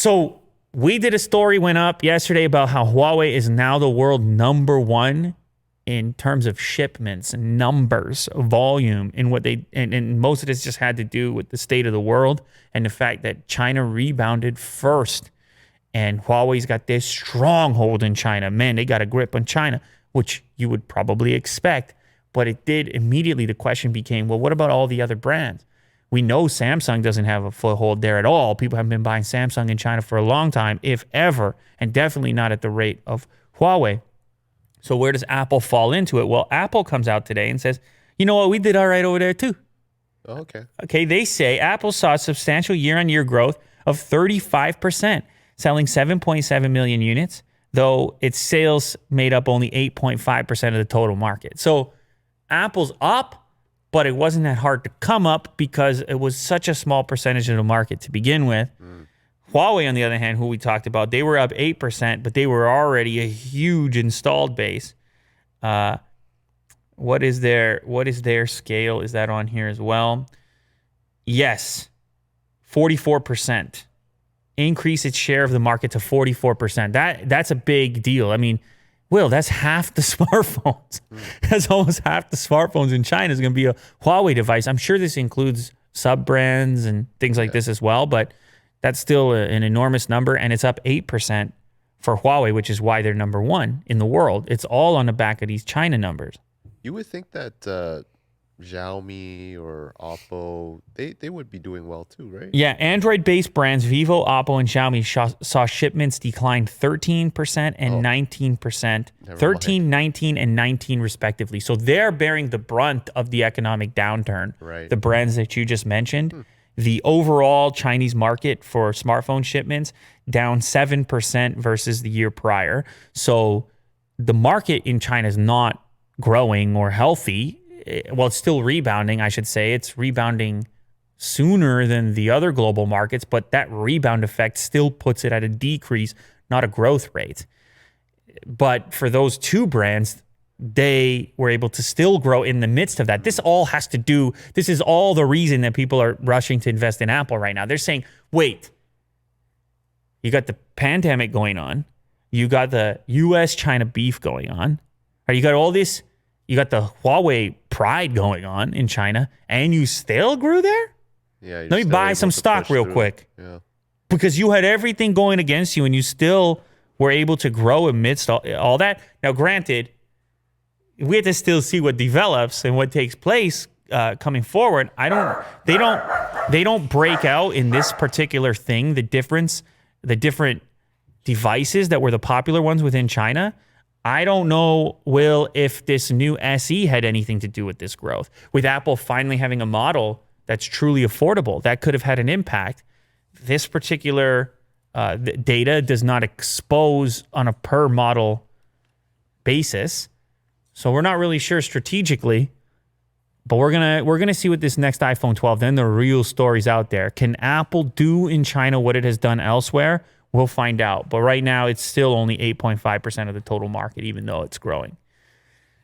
So we did a story went up yesterday about how Huawei is now the world number one in terms of shipments, numbers, volume, and what they and most of this just had to do with the state of the world and the fact that China rebounded first. And Huawei's got this stronghold in China. Man, they got a grip on China, which you would probably expect. But it did immediately, the question became, well, what about all the other brands? We know Samsung doesn't have a foothold there at all. People have been buying Samsung in China for a long time, if ever, and definitely not at the rate of Huawei. So where does Apple fall into it? Well, Apple comes out today and says, you know what, we did all right over there too. Oh, okay. Okay, they say Apple saw substantial year-on-year growth of 35%, selling 7.7 million units, though its sales made up only 8.5% of the total market. So Apple's up, but it wasn't that hard to come up because it was such a small percentage of the market to begin with. Huawei, on the other hand, who we talked about, they were up 8%, but they were already a huge installed base. What is their scale? Is that on here as well? Yes, 44%. Increase its share of the market to 44%. That's a big deal. I mean, Will, that's half the smartphones. That's almost half the smartphones in China is going to be a Huawei device. I'm sure this includes sub-brands and things like this as well, but that's still an enormous number, and it's up 8% for Huawei, which is why they're number one in the world. It's all on the back of these China numbers. You would think that Xiaomi or Oppo, they would be doing well too, right? Yeah, Android-based brands Vivo, Oppo, and Xiaomi saw shipments decline 13% and 19%. 13, 19, and 19 respectively. So they're bearing the brunt of the economic downturn. Right. The brands that you just mentioned. The overall Chinese market for smartphone shipments down 7% versus the year prior. So the market in China is not growing or healthy. Well, it's still rebounding, I should say. It's rebounding sooner than the other global markets, but that rebound effect still puts it at a decrease, not a growth rate. But for those two brands, they were able to still grow in the midst of that. This is all the reason that people are rushing to invest in Apple right now. They're saying, wait, you got the pandemic going on. You got the US-China beef going on. Or you got all this, you got the Huawei pride going on in China, and you still grew there? Yeah. Let me buy some stock real quick. Yeah. Because you had everything going against you, and you still were able to grow amidst all that. Now, granted, we have to still see what develops and what takes place coming forward. They don't break out in this particular thing, the different devices that were the popular ones within China. I don't know, Will, if this new SE had anything to do with this growth. With Apple finally having a model that's truly affordable, that could have had an impact. This particular data does not expose on a per model basis. So we're not really sure strategically, but we're gonna see what this next iPhone 12, then the real story's out there. Can Apple do in China what it has done elsewhere? We'll find out. But right now, it's still only 8.5% of the total market, even though it's growing.